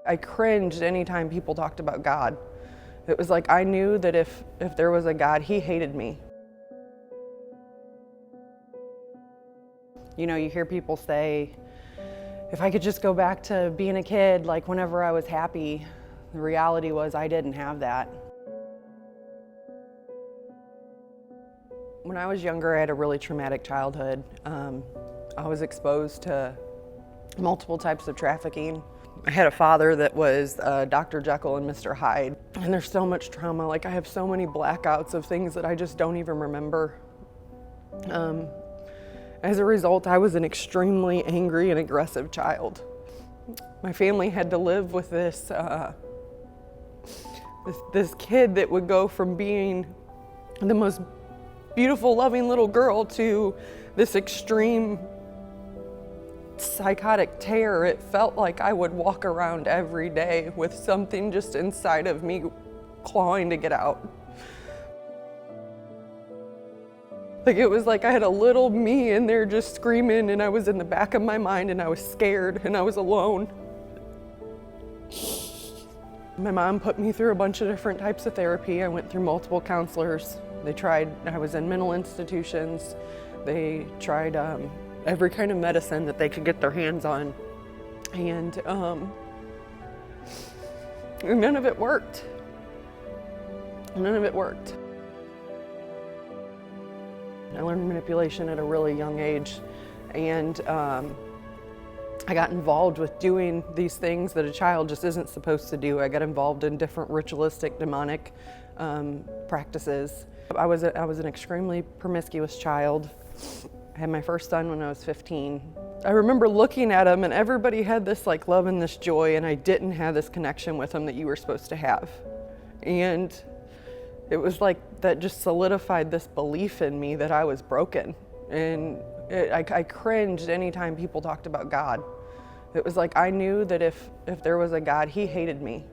I cringed anytime people talked about God. It was like I knew that if there was a God, he hated me. You know, you hear people say, if I could just go back to being a kid, like whenever I was happy. The reality was I didn't have that. When I was younger, I had a really traumatic childhood. I was exposed to multiple types of trafficking. I had a father that was Dr. Jekyll and Mr. Hyde. And there's so much trauma. Like I have so many blackouts of things that I just don't even remember. As a result, I was an extremely angry and aggressive child. My family had to live with this kid that would go from being the most beautiful, loving little girl to this extreme psychotic terror. It felt like I would walk around every day with something just inside of me clawing to get out. Like it was like I had a little me in there just screaming, and I was in the back of my mind, and I was scared, and I was alone. My mom put me through a bunch of different types of therapy. I went through multiple counselors. I was in mental institutions. They tried every kind of medicine that they could get their hands on. And none of it worked. None of it worked. I learned manipulation at a really young age, and I got involved with doing these things that a child just isn't supposed to do. I got involved in different ritualistic, demonic practices. I was an extremely promiscuous child. I had my first son when I was 15. I remember looking at him, and everybody had this like love and this joy, and I didn't have this connection with him that you were supposed to have. And it was like that just solidified this belief in me that I was broken. And I cringed anytime people talked about God. It was like I knew that if there was a God, he hated me.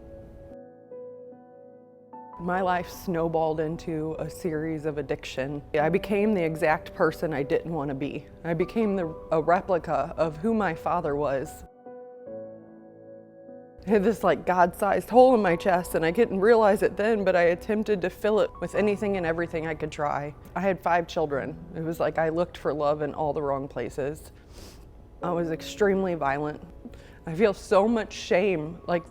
My life snowballed into a series of addiction. I became the exact person I didn't want to be. I became a replica of who my father was. I had this like God-sized hole in my chest, and I didn't realize it then, but I attempted to fill it with anything and everything I could try. I had 5 children. It was like I looked for love in all the wrong places. I was extremely violent. I feel so much shame. Like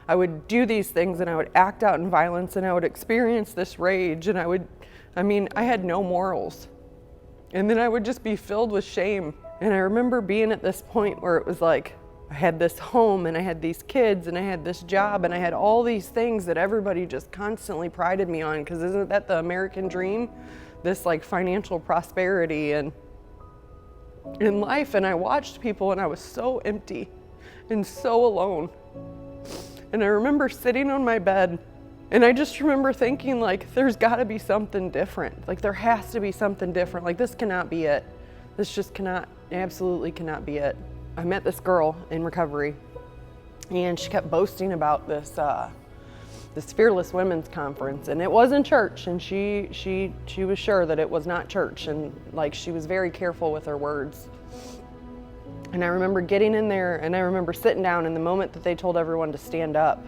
I would do these things, and I would act out in violence, and I would experience this rage, and I had no morals. And then I would just be filled with shame. And I remember being at this point where it was like, I had this home, and I had these kids, and I had this job, and I had all these things that everybody just constantly prided me on, because isn't that the American dream? This like financial prosperity and in life. And I watched people, and I was so empty and so alone. And I remember sitting on my bed, and I just remember thinking like, there's gotta be something different. Like there has to be something different. Like this cannot be it. This just absolutely cannot be it. I met this girl in recovery, and she kept boasting about this Fearless Women's Conference, and it wasn't church, and she was sure that it was not church, and like she was very careful with her words. And I remember getting in there, and I remember sitting down, and the moment that they told everyone to stand up,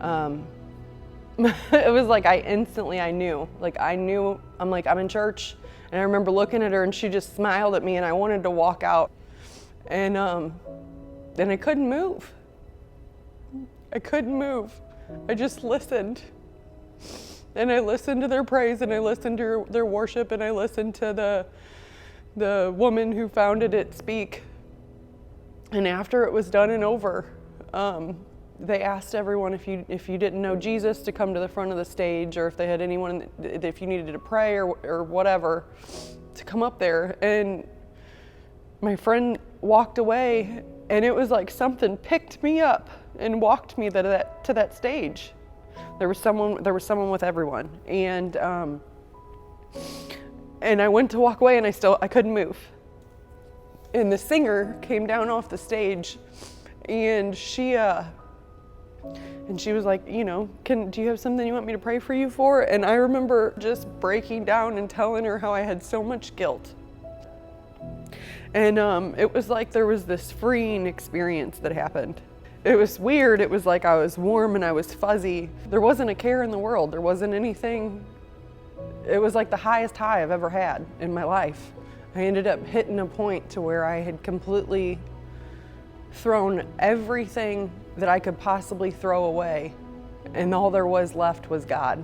it was like I knew. I'm like, I'm in church. And I remember looking at her, and she just smiled at me, and I wanted to walk out. And I couldn't move. I couldn't move. I just listened. And I listened to their praise, and I listened to their worship, and I listened to the woman who founded it speak. And after it was done and over, they asked everyone if you didn't know Jesus to come to the front of the stage, or if they had anyone, if you needed to pray or whatever, to come up there. And my friend walked away, and it was like something picked me up and walked me to that stage. There was someone with everyone, and I went to walk away, and I couldn't move. And the singer came down off the stage, and she was like, you know, do you have something you want me to pray for you for? And I remember just breaking down and telling her how I had so much guilt. And it was like there was this freeing experience that happened. It was weird. It was like I was warm and I was fuzzy. There wasn't a care in the world. There wasn't anything. It was like the highest high I've ever had in my life. I ended up hitting a point to where I had completely thrown everything that I could possibly throw away, and all there was left was God.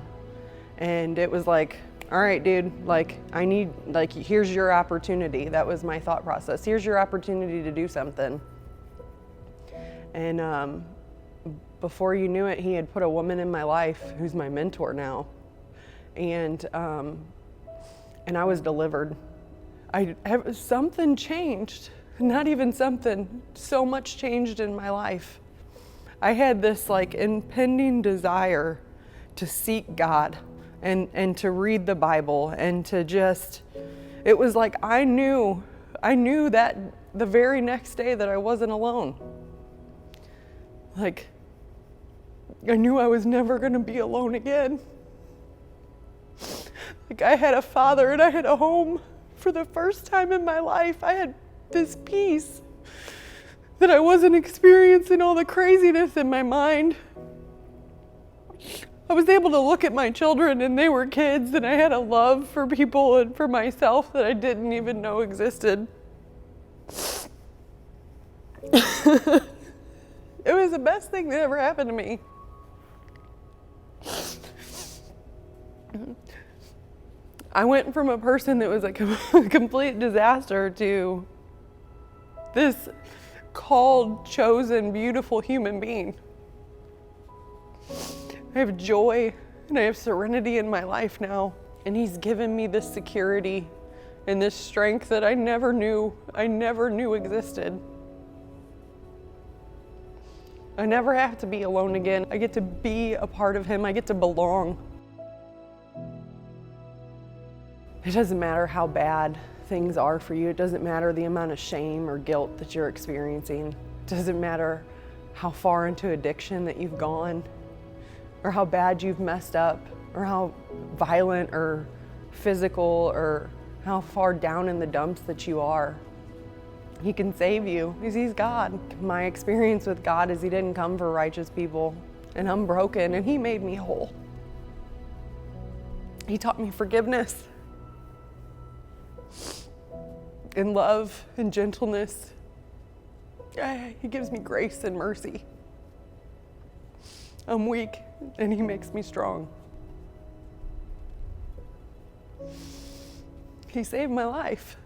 And it was like, all right, dude, like here's your opportunity. That was my thought process. Here's your opportunity to do something. And before you knew it, he had put a woman in my life who's my mentor now. And I was delivered. Something changed. Not even something, so much changed in my life. I had this like impending desire to seek God and to read the Bible and to just, it was like I knew that the very next day that I wasn't alone. Like, I knew I was never gonna be alone again. Like, I had a father and I had a home. For the first time in my life, I had this peace that I wasn't experiencing all the craziness in my mind. I was able to look at my children and they were kids, and I had a love for people and for myself that I didn't even know existed. It was the best thing that ever happened to me. I went from a person that was a complete disaster to this called, chosen, beautiful human being. I have joy and I have serenity in my life now. And he's given me this security and this strength that I never knew existed. I never have to be alone again. I get to be a part of him. I get to belong. It doesn't matter how bad things are for you. It doesn't matter the amount of shame or guilt that you're experiencing. It doesn't matter how far into addiction that you've gone, or how bad you've messed up, or how violent or physical, or how far down in the dumps that you are. He can save you because he's God. My experience with God is he didn't come for righteous people, and I'm broken, and he made me whole. He taught me forgiveness and love and gentleness. He gives me grace and mercy. I'm weak and he makes me strong. He saved my life.